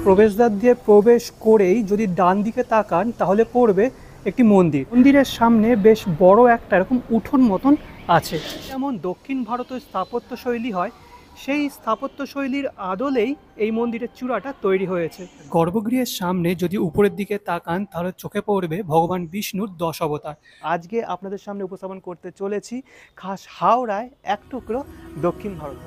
প্রবেশদ্বার দিয়ে প্রবেশ করেই যদি ডান দিকে তাকান তাহলে পড়বে একটি মন্দির। মন্দিরের সামনে বেশ বড় একটা এরকম উঠোন মতন আছে। যেমন দক্ষিণ ভারতের স্থাপত্য শৈলী হয়, সেই স্থাপত্য শৈলীর আদলেই এই মন্দিরের চূড়াটা তৈরি হয়েছে। গর্ভগৃহের সামনে যদি উপরের দিকে তাকান তাহলে চোখে পড়বে ভগবান বিষ্ণুর 10 অবতার। আজকে আপনাদের সামনে উপস্থাপন করতে চলেছি খাস হাওড়ায় এক টুকরো দক্ষিণ ভারত।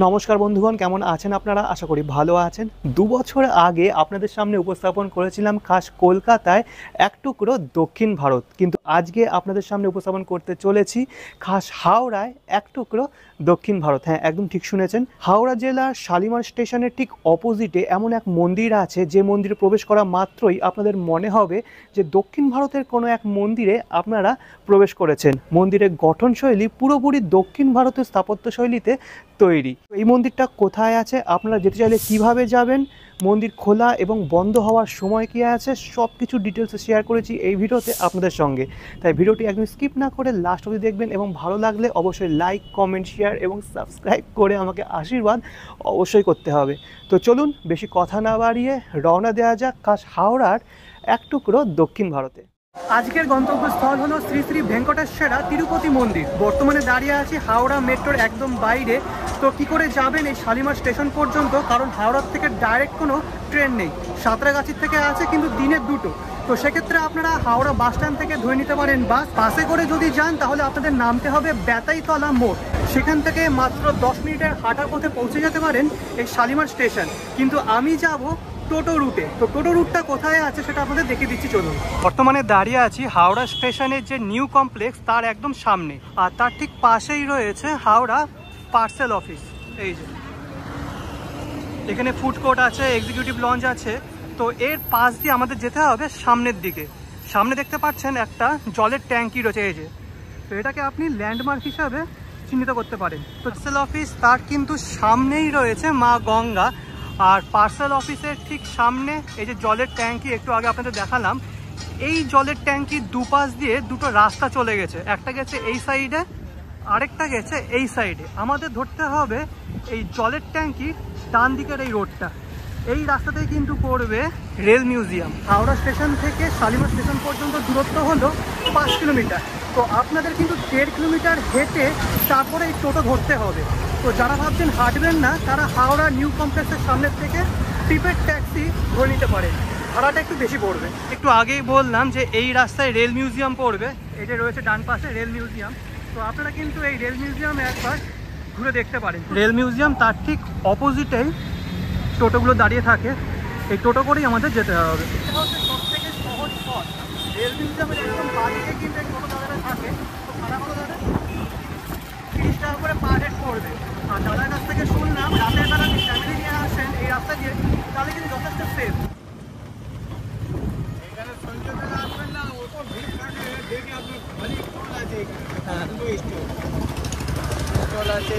নমস্কার বন্ধুগণ, কেমন আছেন আপনারা? আশা করি ভালো আছেন। 2 বছর আগে আপনাদের সামনে উপস্থাপন করেছিলাম খাস কলকাতায় এক টুকরো দক্ষিণ ভারত, কিন্তু আজকে আপনাদের সামনে উপস্থাপন করতে চলেছি খাস হাওড়ায় এক টুকরো দক্ষিণ ভারত। হ্যাঁ, একদম ঠিক শুনেছেন। হাওড়া জেলার শালিমার স্টেশনের ঠিক অপোজিটে এমন এক মন্দির আছে, যে মন্দিরে প্রবেশ করা মাত্রই আপনাদের মনে হবে যে দক্ষিণ ভারতের কোনো এক মন্দিরে আপনারা প্রবেশ করেছেন। মন্দিরের গঠনশৈলী পুরোপুরি দক্ষিণ ভারতের স্থাপত্যশৈলীতে তৈরি। এই মন্দিরটা কোথায় আছে, আপনারা যেতে চাইলে কিভাবে যাবেন, মন্দির খোলা এবং বন্ধ হওয়ার সময় কী আছে, সব কিছু ডিটেলস শেয়ার করেছি এই ভিডিওতে আপনাদের সঙ্গে। তাই ভিডিওটি একদম স্কিপ না করে লাস্ট অবধি দেখবেন এবং ভালো লাগলে অবশ্যই লাইক, কমেন্ট, শেয়ার এবং সাবস্ক্রাইব করে আমাকে আশীর্বাদ অবশ্যই করতে হবে। তো চলুন বেশি কথা না বাড়িয়ে রওনা দেওয়া যাক খাস হাওড়ার এক টুকরো দক্ষিণ ভারতে। আজকের গন্তব্যস্থল হলো শ্রী শ্রী ভেঙ্কটেশ্বরা তিরুপতি মন্দির। বর্তমানে দাঁড়িয়ে আছি হাওড়া মেট্রোর একদম বাইরে। তো কি করে যাবেন এই শালিমার স্টেশন পর্যন্ত, কারণ হাওড়ার থেকে ডাইরেক্ট কোনো ট্রেন নেই। সাঁতরাগাছির থেকে আছে, কিন্তু দিনে দুটো। তো সেক্ষেত্রে আপনারা হাওড়া বাস স্ট্যান্ড থেকে ধরে নিতে পারেন বাস। বাসে করে যদি যান তাহলে আপনাদের নামতে হবে বেতাইতলা মোড়। সেখান থেকে মাত্র 10 মিনিটের হাঁটার পথে পৌঁছে যেতে পারেন এই শালিমার স্টেশন। কিন্তু আমি যাব টোটো রুটে। তো টোটো রুটটা কোথায় আছে সেটা আপনাদের দেখিয়ে দিচ্ছি, চলুন। বর্তমানে দাঁড়িয়ে আছি হাওড়া স্টেশনের যে নিউ কমপ্লেক্স তার একদম সামনে, আর তার ঠিক পাশেই রয়েছে হাওড়া পার্সেল অফিস। এই যে এখানে ফুড কোর্ট আছে, এক্সিকিউটিভ লঞ্চ আছে। তো এর পাশ দিয়ে আমাদের যেতে হবে সামনের দিকে। সামনে দেখতে পাচ্ছেন একটা জলের ট্যাঙ্কি রয়েছে, এই যে। তো এটাকে আপনি ল্যান্ডমার্ক হিসাবে চিহ্নিত করতে পারেন। তো পার্সেল অফিস তার কিন্তু সামনেই রয়েছে মা গঙ্গা। আর পার্সেল অফিসের ঠিক সামনে এই যে জলের ট্যাঙ্কি একটু আগে আপনাদের দেখালাম, এই জলের ট্যাঙ্কির দুপাশ দিয়ে দুটো রাস্তা চলে গেছে। একটা গেছে এই সাইডে, আরেকটা গেছে এই সাইডে। আমাদের ধরতে হবে এই জলের ট্যাঙ্কির ডান দিকের এই রোডটা। এই রাস্তাতেই কিন্তু পড়বে রেল মিউজিয়াম। হাওড়া স্টেশন থেকে শালিমার স্টেশন পর্যন্ত দূরত্ব হলো 5 কিলোমিটার। তো আপনাদের কিন্তু 1.5 কিলোমিটার হেঁটে তারপরে এই টোটো ধরতে হবে। তো যারা ভাবছেন হাঁটবেন না, তারা হাওড়া নিউ কমপ্লেক্সের সামনের থেকে টিপের ট্যাক্সি ধরে নিতে পারেন। ভাড়াটা একটু বেশি পড়বে। একটু আগেই বললাম যে এই রাস্তায় রেল মিউজিয়াম পড়বে। এই যে রয়েছে ডান পাশে রেল মিউজিয়াম। তো আপনারা কিন্তু এই রেল মিউজিয়ামে একবার ঘুরে দেখতে পারেন। রেল মিউজিয়াম তার ঠিক অপোজিটেই টোটোগুলো দাঁড়িয়ে থাকে। এই টোটো করেই আমাদের যেতে হবে। এটা হচ্ছে সব থেকে সহজ পথ। রেল মিউজিয়ামের একদম বাদিকে কিন্তু এই টোটো দাদারা থাকে। তো ভাড়া কত দাদা? 30 টাকা করে পার হেড পড়বে। আর দাদার কাছ থেকে শুনলাম রাতের বেলা আপনি ফ্যামিলি নিয়ে আসেন এই রাস্তা দিয়ে, তাহলে কিন্তু যথেষ্ট সেফ। এখানে সন্ধ্যেবেলা আসবেন না, ওপর ভিড় থাকে, দেখে আপনার খালি কল আছে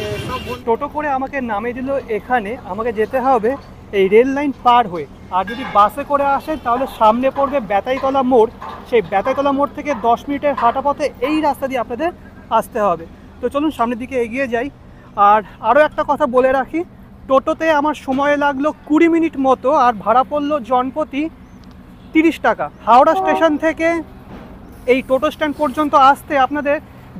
টোটো করে আমাকে নামিয়ে দিল এখানে। আমাকে যেতে হবে এই রেল লাইন পার হয়ে। আর যদি বাসে করে আসেন তাহলে সামনে পড়বে বেতাইতলা মোড়। সেই বেতাইতলা মোড় থেকে 10 মিনিটের হাঁটা পথে এই রাস্তা দিয়ে আপনাদের আসতে হবে। তো চলুন সামনের দিকে এগিয়ে যাই। আর আরও একটা কথা বলে রাখি, টোটোতে আমার সময় লাগলো 20 মিনিট মতো, আর ভাড়া পড়লো জনপ্রতি 30 টাকা। হাওড়া স্টেশন থেকে এই টোটো স্ট্যান্ড পর্যন্ত আসতে আপনাদের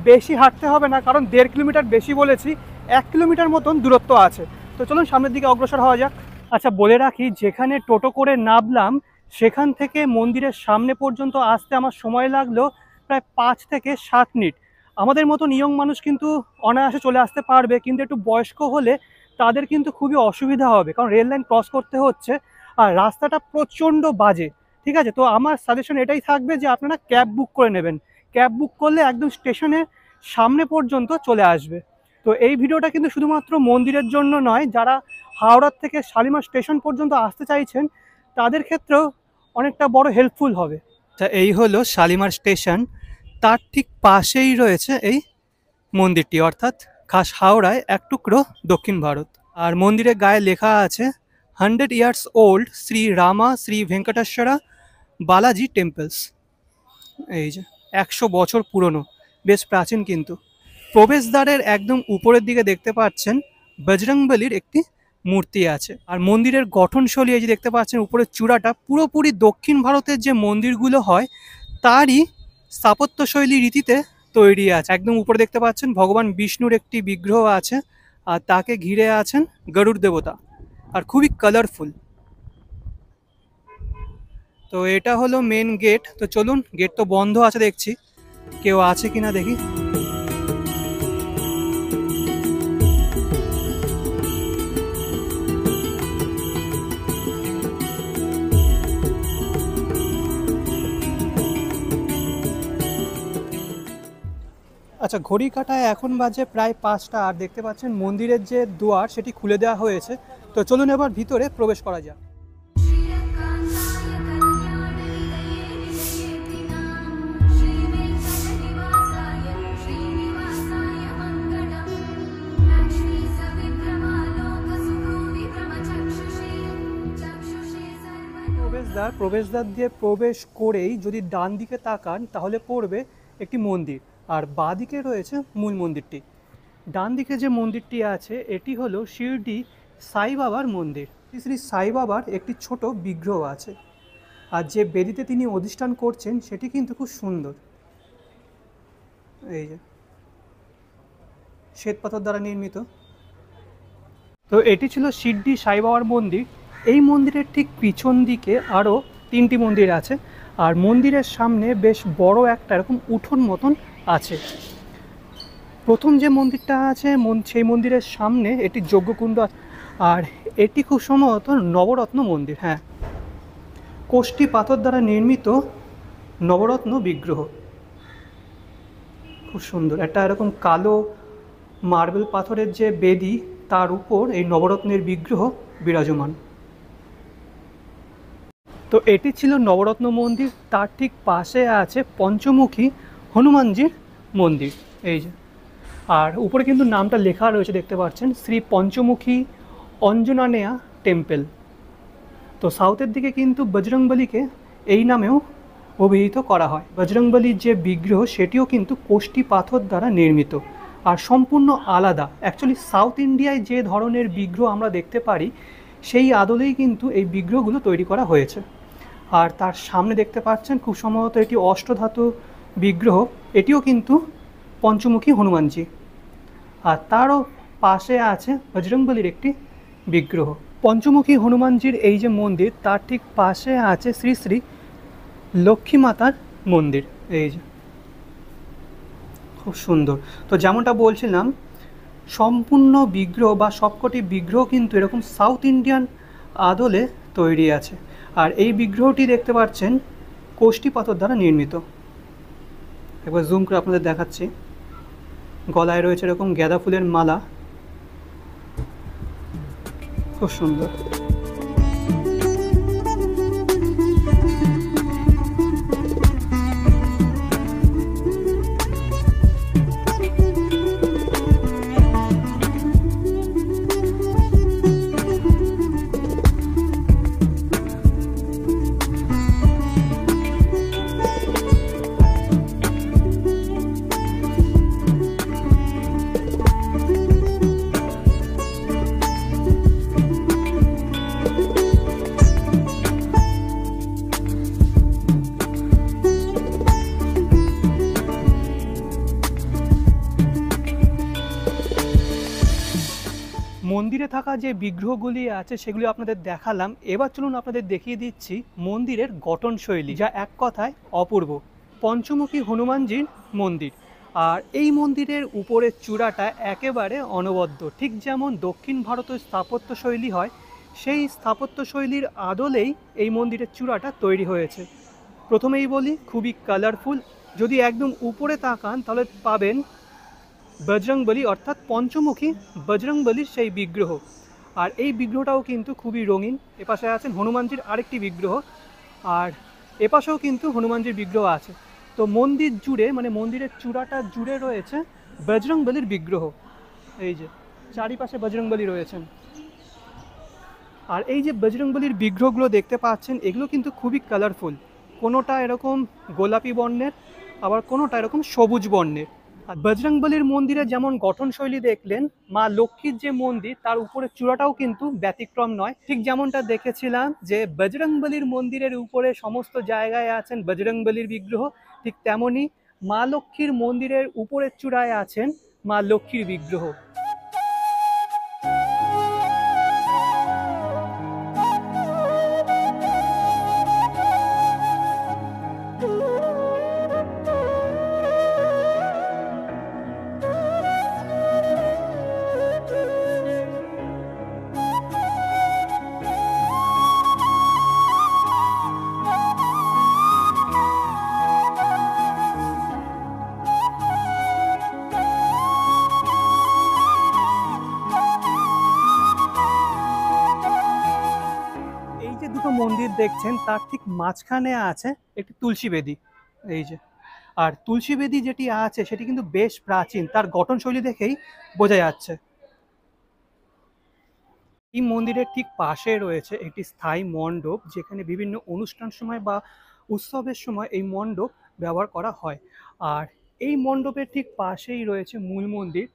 বেশি হাঁটতে হবে না, কারণ 1.5 কিলোমিটার বেশি বলেছি, 1 কিলোমিটার মতন দূরত্ব আছে। তো চলুন সামনের দিকে অগ্রসর হওয়া যাক। আচ্ছা, বলে রাখি, যেখানে টোটো করে নামলাম সেখান থেকে মন্দিরের সামনে পর্যন্ত আসতে আমার সময় লাগলো প্রায় 5 থেকে 7 মিনিট। আমাদের মতো ইয়ং মানুষ কিন্তু অনায়াসে চলে আসতে পারবে, কিন্তু একটু বয়স্ক হলে তাদের কিন্তু খুবই অসুবিধা হবে, কারণ রেল লাইন ক্রস করতে হচ্ছে আর রাস্তাটা প্রচণ্ড বাজে। ঠিক আছে, তো আমার সাজেশন এটাই থাকবে যে আপনারা ক্যাব বুক করে নেবেন। ক্যাব বুক করলে একদম স্টেশনের সামনে পর্যন্ত চলে আসবে। তো এই ভিডিওটা কিন্তু শুধুমাত্র মন্দিরের জন্য নয়, যারা হাওড়ার থেকে শালিমার স্টেশন পর্যন্ত আসতে চাইছেন তাদের ক্ষেত্রেও অনেকটা বড় হেল্পফুল হবে। তা এই হলো শালিমার স্টেশন, তার ঠিক পাশেই রয়েছে এই মন্দিরটি, অর্থাৎ খাস হাওড়ায় এক টুকরো দক্ষিণ ভারত। আর মন্দিরের গায়ে লেখা আছে 100 years old শ্রী রামা শ্রী ভেঙ্কটেশ্বরা বালাজি টেম্পলস। এই যে 100 বছর পুরনো, বেশ প্রাচীন কিন্তু। প্রবেশদ্বারের একদম উপরের দিকে দেখতে পাচ্ছেন বজরংবলির একটি মূর্তি আছে। আর মন্দিরের গঠনশৈলী এই যে দেখতে পাচ্ছেন উপরের চূড়াটা পুরোপুরি দক্ষিণ ভারতের যে মন্দিরগুলো হয় তারই স্থাপত্যশৈলী রীতিতে তৈরি আছে। একদম উপরে দেখতে পাচ্ছেন ভগবান বিষ্ণুর একটি বিগ্রহ আছে, আর তাকে ঘিরে আছেন গরুড় দেবতা, আর খুবই কালারফুল। তো এটা হলো মেন গেট। তো চলুন, গেট তো বন্ধ আছে দেখছি, কেউ আছে কিনা দেখি। আচ্ছা, ঘড়ি কাঁটায় এখন বাজে প্রায় 5টা, আর দেখতে পাচ্ছেন মন্দিরের যে দুয়ার সেটি খুলে দেওয়া হয়েছে। তো চলুন এবার ভিতরে প্রবেশ করা যাক। প্রবেশদ্বার দিয়ে প্রবেশ করেই যদি ডান দিকে তাকান তাহলে পড়বে একটি মন্দির, আর বাঁ দিকে রয়েছে মূল মন্দিরটি। ডান দিকে যে মন্দিরটি আছে এটি হলো শিরডি সাই বাবার মন্দির। শ্রী সাই বাবার একটি ছোট বিগ্রহ আছে, আর যে বেদিতে তিনি অধিষ্ঠান করছেন সেটি কিন্তু খুব সুন্দর। এই যে শ্বেত পাথর দ্বারা নির্মিত। তো এটি ছিল শিরডি সাই বাবার মন্দির। এই মন্দিরের ঠিক পিছন দিকে আরও 3টি মন্দির আছে, আর মন্দিরের সামনে বেশ বড় একটা এরকম উঠোন মতন আছে। প্রথম যে মন্দিরটা আছে সেই মন্দিরের সামনে এটি যজ্ঞকুণ্ড, আর এটি খুব সম্ভবত নবরত্ন মন্দির। হ্যাঁ, কোষ্ঠী পাথর দ্বারা নির্মিত নবরত্ন বিগ্রহ, খুব সুন্দর। একটা এরকম কালো মার্বেল পাথরের যে বেদি তার উপর এই নবরত্নের বিগ্রহ বিরাজমান। তো এটি ছিল নবরত্ন মন্দির। তার ঠিক পাশে আছে পঞ্চমুখী হনুমানজির মন্দির, এই যে। আর উপরে কিন্তু নামটা লেখা রয়েছে, দেখতে পাচ্ছেন, শ্রী পঞ্চমুখী অঞ্জনানেয়া টেম্পল। তো সাউথের দিকে কিন্তু বজরংবলীকে এই নামেও অভিহিত করা হয়। বজরংবলীর যে বিগ্রহ সেটিও কিন্তু কোষ্ঠী পাথর দ্বারা নির্মিত, আর সম্পূর্ণ আলাদা। অ্যাকচুয়ালি সাউথ ইন্ডিয়ায় যে ধরনের বিগ্রহ আমরা দেখতে পারি সেই আদলেই কিন্তু এই বিগ্রহগুলো তৈরি করা হয়েছে। আর তার সামনে দেখতে পাচ্ছেন খুব সম্ভবত এটি অষ্টধাতু বিগ্রহ, এটিও কিন্তু পঞ্চমুখী হনুমানজি। আর তারও পাশে আছে বজরংবলীর একটি বিগ্রহ। পঞ্চমুখী হনুমানজির এই যে মন্দির তার ঠিক পাশে আছে শ্রী শ্রী লক্ষ্মী মাতার মন্দির, এই যে, খুব সুন্দর। তো যেমনটা বলছিলাম, সম্পূর্ণ বিগ্রহ বা সবকটি বিগ্রহ কিন্তু এরকম সাউথ ইন্ডিয়ান আদলে তৈরি আছে। আর এই বিগ্রহটি দেখতে পাচ্ছেন কোষ্ঠী পাথর দ্বারা নির্মিত। একবার জুম করে আপনাদের দেখাচ্ছি। গলায় রয়েছে এরকম গাঁদা ফুলের মালা, খুব সুন্দর। মন্দিরে থাকা যে বিগ্রহগুলি আছে সেগুলি আপনাদের দেখালাম। এবার চলুন আপনাদের দেখিয়ে দিচ্ছি মন্দিরের গঠনশৈলী, যা এক কথায় অপূর্ব। পঞ্চমুখী হনুমানজির মন্দির, আর এই মন্দিরের উপরের চূড়াটা একেবারে অনবদ্য। ঠিক যেমন দক্ষিণ ভারতের স্থাপত্যশৈলী হয় সেই স্থাপত্যশৈলীর আদলেই এই মন্দিরের চূড়াটা তৈরি হয়েছে। প্রথমেই বলি, খুবই কালারফুল। যদি একদম উপরে তাকান তাহলে পাবেন বজরংবলী, অর্থাৎ পঞ্চমুখী বজরংবলীর সেই বিগ্রহ। আর এই বিগ্রহটাও কিন্তু খুবই রঙিন। এপাশে আছেন হনুমানজির আরেকটি বিগ্রহ, আর এপাশেও কিন্তু হনুমানজির বিগ্রহ আছে। তো মন্দির জুড়ে, মানে মন্দিরের চূড়াটা জুড়ে রয়েছে বজরংবলীর বিগ্রহ। এই যে চারিপাশে বজরংবলী রয়েছেন। আর এই যে বজরংবলীর বিগ্রহগুলো দেখতে পাচ্ছেন এগুলো কিন্তু খুবই কালারফুল। কোনোটা এরকম গোলাপি বর্ণের, আবার কোনোটা এরকম সবুজ বর্ণের। আর বজরংবলীর মন্দিরে যেমন গঠনশৈলী দেখলেন, মা লক্ষ্মীর যে মন্দির তার উপরে চূড়াটাও কিন্তু ব্যতিক্রম নয়। ঠিক যেমনটা দেখেছিলাম যে বজরংবলীর মন্দিরের উপরে সমস্ত জায়গায় আছেন বজরংবলীর বিগ্রহ, ঠিক তেমনই মা লক্ষ্মীর মন্দিরের উপরের চূড়ায় আছেন মা লক্ষ্মীর বিগ্রহ। এই যে দুটো মন্দির দেখছেন তার ঠিক মাঝখানে আছে একটি তুলসী বেদী, এই যে। আর তুলসী বেদী যেটি আছে সেটি কিন্তু বেশ প্রাচীন, তার গঠনশৈলী দেখেই বোঝা যাচ্ছে। এই মন্দিরের ঠিক পাশে রয়েছে একটি স্থায়ী মণ্ডপ, যেখানে বিভিন্ন অনুষ্ঠান সময় বা উৎসবের সময় এই মণ্ডপ ব্যবহার করা হয়। আর এই মণ্ডপের ঠিক পাশেই রয়েছে মূল মন্দির।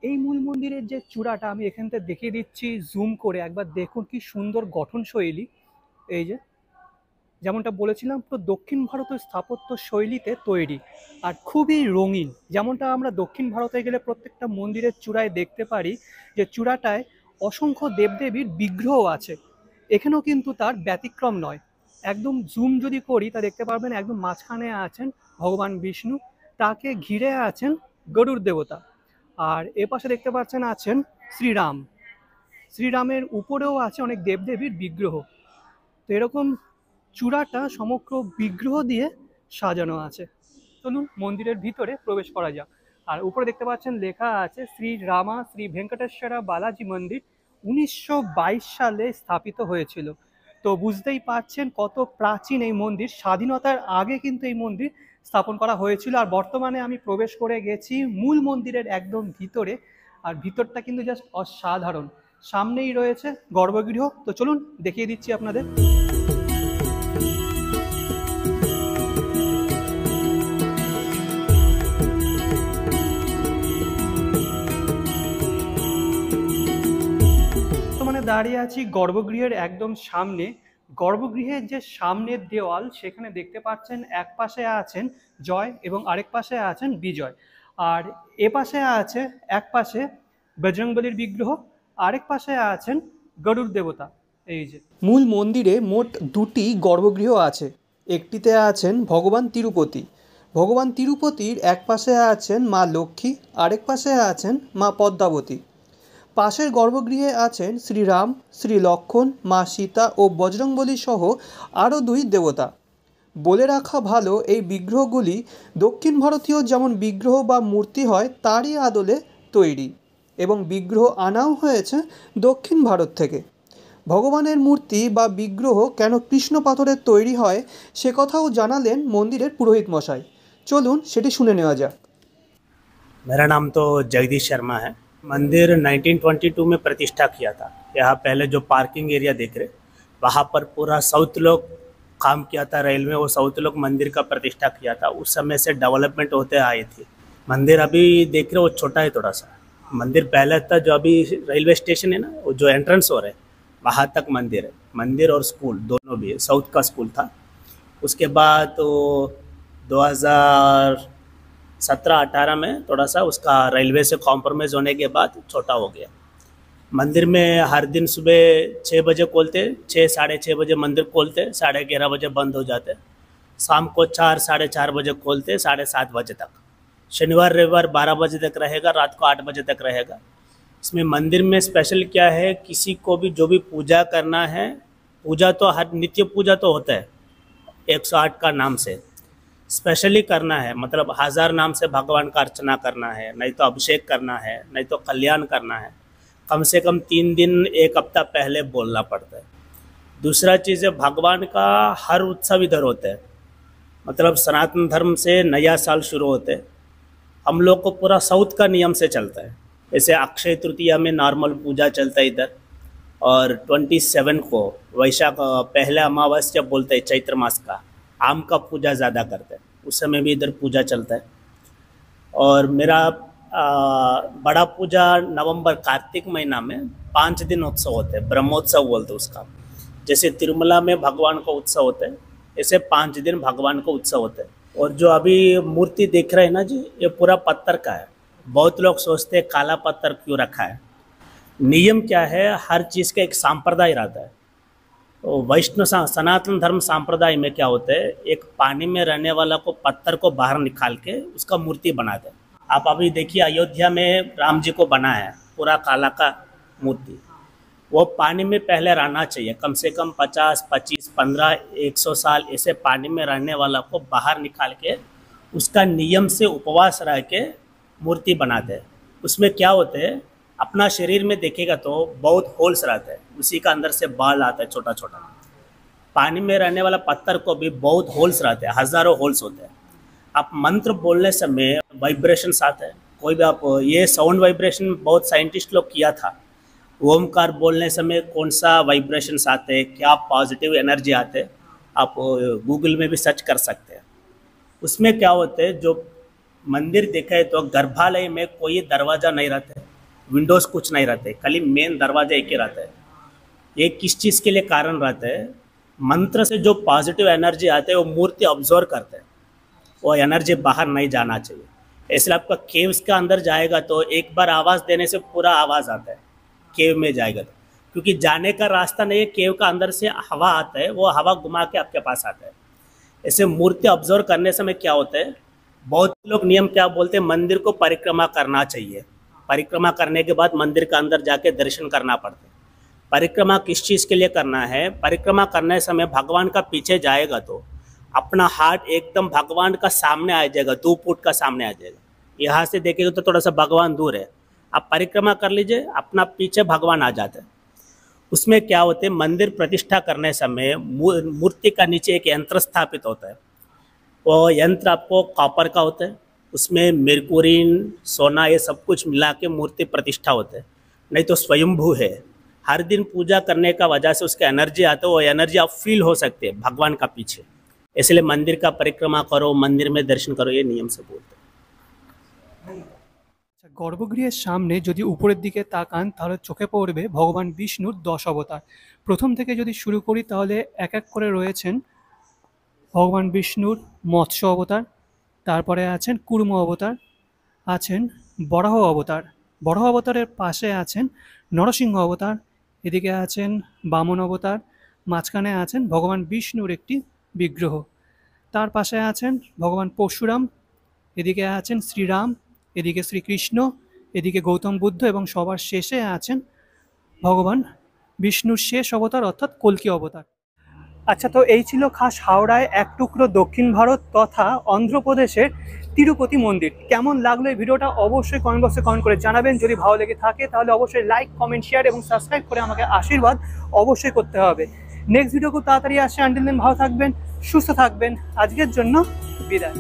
এই মূল মন্দিরের যে চূড়াটা আমি এখান থেকে দেখিয়ে দিচ্ছি জুম করে, একবার দেখুন কি সুন্দর গঠনশৈলী। এই যে যেমনটা বলেছিলাম, পুরো দক্ষিণ ভারতের স্থাপত্য শৈলীতে তৈরি আর খুবই রঙিন। যেমনটা আমরা দক্ষিণ ভারতে গেলে প্রত্যেকটা মন্দিরের চূড়ায় দেখতে পারি যে চূড়াটায় অসংখ্য দেবদেবীর বিগ্রহ আছে, এখানেও কিন্তু তার ব্যতিক্রম নয়। একদম জুম যদি করি তা দেখতে পারবেন একদম মাঝখানে আছেন ভগবান বিষ্ণু, তাকে ঘিরে আছেন গরুড় দেবতা। আর এ পাশে দেখতে পাচ্ছেন আছেন শ্রীরাম। শ্রীরামের উপরেও আছে অনেক দেবদেবীর বিগ্রহ। তো এরকম চূড়াটা সমগ্র বিগ্রহ দিয়ে সাজানো আছে। চলুন মন্দিরের ভিতরে প্রবেশ করা যাক। আর উপরে দেখতে পাচ্ছেন লেখা আছে শ্রী রামা শ্রী ভেঙ্কটেশ্বরা বালাজি মন্দির, 1922 সালে স্থাপিত হয়েছিল। তো বুঝতেই পারছেন কত প্রাচীন এই মন্দির। স্বাধীনতার আগে কিন্তু এই মন্দির স্থাপন করা হয়েছিল। আর বর্তমানে আমি প্রবেশ করে গেছি মূল মন্দিরের একদম ভিতরে, আর ভিতরটা কিন্তু জাস্ট অসাধারণ। সামনেই রয়েছে গর্ভগৃহ, তো চলুন দেখিয়ে দিচ্ছি আপনাদের। দাঁড়িয়ে আছি গর্ভগৃহের একদম সামনে। গর্ভগৃহের যে সামনের দেওয়াল সেখানে দেখতে পাচ্ছেন এক পাশে আছেন জয় এবং আরেক পাশে আছেন বিজয়। আর এ পাশে আছে এক পাশে বজরংবলীর বিগ্রহ, আরেক পাশে আছেন গরুড় দেবতা। এই যে মূল মন্দিরে মোট দুটি গর্ভগৃহ আছে। একটিতে আছেন ভগবান তিরুপতি। ভগবান তিরুপতির এক পাশে আছেন মা লক্ষ্মী, আরেক পাশে আছেন মা পদ্মাবতী। পাশের গর্ভগৃহে আছেন শ্রীরাম, শ্রী লক্ষণ, মা সীতা ও বজরংবলী সহ আরও দুই দেবতা। বলে রাখা ভালো, এই বিগ্রহগুলি দক্ষিণ ভারতীয় যেমন বিগ্রহ বা মূর্তি হয় তারই আদলে তৈরি, এবং বিগ্রহ আনাও হয়েছে দক্ষিণ ভারত থেকে। ভগবানের মূর্তি বা বিগ্রহ কেন কৃষ্ণ পাথরের তৈরি হয় সে কথাও জানালেন মন্দিরের পুরোহিত মশাই। চলুন সেটি শুনে নেওয়া যাক। मेरा नाम तो जगदीश शर्मा है। मंदिर 1922 में प्रतिष्ठा किया था। यहाँ पहले जो पार्किंग एरिया देख रहे वहाँ पर पूरा साउथ लोग काम किया था, रेलवे वो साउथ लोग मंदिर का प्रतिष्ठा किया था। उस समय से डेवलपमेंट होते आए थे। मंदिर अभी देख रहे वो छोटा है थोड़ा सा। मंदिर पहले था, जो अभी रेलवे स्टेशन है ना, वो जो एंट्रेंस हो रहा है वहाँ तक मंदिर है। मंदिर और स्कूल दोनों भी है। साउथ का स्कूल था, उसके बाद तो 2017-18 में थोड़ा सा उसका रेलवे से कॉम्प्रोमाइज़ होने के बाद छोटा हो गया। मंदिर में हर दिन सुबह 6 बजे खोलते, 6-6:30 बजे मंदिर खोलते, 11:30 बजे बंद हो जाते। शाम को 4-4:30 बजे खोलते, 7:30 बजे तक। शनिवार रविवार 12 बजे तक रहेगा, रात को 8 बजे तक रहेगा। इसमें मंदिर में स्पेशल क्या है, किसी को भी जो भी पूजा करना है, पूजा तो हर नित्य पूजा तो होता है 108 का नाम से, स्पेशली करना है मतलब 1000 नाम से भगवान का अर्चना करना है, नहीं तो अभिषेक करना है, नहीं तो कल्याण करना है, कम से कम 3 दिन 1 हफ्ता पहले बोलना पड़ता है। दूसरा चीज़ है, भगवान का हर उत्सव इधर होता है। मतलब सनातन धर्म से नया साल शुरू होते हैं। हम लोग को पूरा साउथ का नियम से चलता है। जैसे अक्षय तृतीया में नॉर्मल पूजा चलता है इधर, और 27 को वैशाख पहला अमावस्या बोलते हैं चैत्र मास का, आम का पूजा ज़्यादा करते हैं, उस समय भी इधर पूजा चलता है। और मेरा बड़ा पूजा नवंबर कार्तिक महीना में 5 दिन उत्सव होते हैं, ब्रह्मोत्सव बोलते हैं उसका। जैसे तिरुमला में भगवान का उत्सव होता है, ऐसे 5 दिन भगवान का उत्सव होता है। और जो अभी मूर्ति देख रहे हैं ना जी, ये पूरा पत्थर का है। बहुत लोग सोचते हैं काला पत्थर क्यों रखा है। नियम क्या है, हर चीज़ का एक संप्रदाय रहता है। तो वैष्णव सनातन धर्म संप्रदाय में क्या होता है, एक पानी में रहने वाला को पत्थर को बाहर निकाल के उसका मूर्ति बनाते हैं। आप अभी देखिए अयोध्या में राम जी को बनाया है पूरा काला का मूर्ति। वो पानी में पहले रहना चाहिए, कम से कम 50, 25, 15, 100 साल ऐसे पानी में रहने वाला को बाहर निकाल के उसका नियम से उपवास रह के मूर्ति बनाते हैं। उसमें क्या होते हैं, अपना शरीर में देखेगा तो बहुत होल्स रहते हैं, उसी का अंदर से बाल आता है छोटा छोटा। पानी में रहने वाला पत्थर को भी बहुत होल्स रहते हैं, हज़ारों होल्स होते हैं। आप मंत्र बोलने समय वाइब्रेशंस आते हैं, कोई भी आप ये साउंड वाइब्रेशन बहुत साइंटिस्ट लोग किया था। ओमकार बोलने समय कौन सा वाइब्रेशंस आते हैं, क्या पॉजिटिव एनर्जी आते हैं, आप गूगल में भी सर्च कर सकते हैं। उसमें क्या होते हैं, जो मंदिर देखा है तो गर्भालय में कोई दरवाज़ा नहीं रहता है, विंडोज़ कुछ नहीं रहते, खाली मेन दरवाजा एक ही रहता है। ये किस चीज़ के लिए कारण रहता है, मंत्र से जो पॉजिटिव एनर्जी आते है वो मूर्ति ऑब्जर्व करते हैं, वो एनर्जी बाहर नहीं जाना चाहिए। इसलिए आपका केव्स के अंदर जाएगा तो एक बार आवाज़ देने से पूरा आवाज़ आता है केव में जाएगा तो, क्योंकि जाने का रास्ता नहीं है, केव का अंदर से हवा आता है, वो हवा घुमा के आपके पास आता है। ऐसे मूर्ति ऑब्जर्व करने समय क्या होता है, बहुत लोग नियम क्या बोलते हैं, मंदिर को परिक्रमा करना चाहिए, परिक्रमा करने के बाद मंदिर के अंदर जाके दर्शन करना पड़ता है। परिक्रमा किस चीज़ के लिए करना है, परिक्रमा करने समय भगवान का पीछे जाएगा तो अपना हाथ एकदम भगवान का सामने आ जाएगा, 2 फुट का सामने आ जाएगा। यहाँ से देखेगा तो थोड़ा सा भगवान दूर है, आप परिक्रमा कर लीजिए, अपना पीछे भगवान आ जाते हैं। उसमें क्या होते हैं, मंदिर प्रतिष्ठा करने समय मूर्ति का नीचे एक यंत्र स्थापित होता है। वो यंत्र आपको कॉपर का होता है, उसमें मेरकुरीन, सोना, ये सब कुछ मिला के मूर्ति प्रतिष्ठा होता है। नहीं तो स्वयंभू है, हर दिन पूजा करने का वजह से उसका एनर्जी आता है, वो एनर्जी आप फील हो सकते हैं भगवान का पीछे। इसलिए मंदिर का परिक्रमा करो, मंदिर में दर्शन करो, ये नियम से बोलते हैं। গর্ভগৃহের সামনে যদি উপরের দিকে তাকান তাহলে চোখে পড়বে ভগবান বিষ্ণুর 10 অবতার। প্রথম থেকে যদি শুরু করি তাহলে এক এক করে রয়েছেন ভগবান বিষ্ণুর মৎস্য অবতার, তারপরে আছেন কুর্ম অবতার, আছেন বরাহ অবতার, বরাহ অবতারের পাশে আছেন নরসিংহ অবতার, এদিকে আছেন বামন অবতার, মাঝখানে আছেন ভগবান বিষ্ণুর একটি বিগ্রহ, তার পাশে আছেন ভগবান পরশুরাম, এদিকে আছেন শ্রীরাম, এদিকে শ্রীকৃষ্ণ, এদিকে গৌতম বুদ্ধ এবং সবার শেষে আছেন ভগবান বিষ্ণুর শেষ অবতার অর্থাৎ কল্কি অবতার। আচ্ছা, তো এই ছিল খাস হাওড়ায় এক টুকরো দক্ষিণ ভারত তথা অন্ধ্রপ্রদেশের তিরুপতি মন্দির। কেমন লাগলো এই ভিডিওটা অবশ্যই কমেন্ট বক্সে কমেন্ট করে জানাবেন। যদি ভালো লেগে থাকে তাহলে অবশ্যই লাইক, কমেন্ট, শেয়ার এবং সাবস্ক্রাইব করে আমাকে আশীর্বাদ অবশ্যই করতে হবে। নেক্সট ভিডিও খুব তাড়াতাড়ি আসছে, আনটিল দেন ভালো থাকবেন, সুস্থ থাকবেন। আজকের জন্য বিদায়।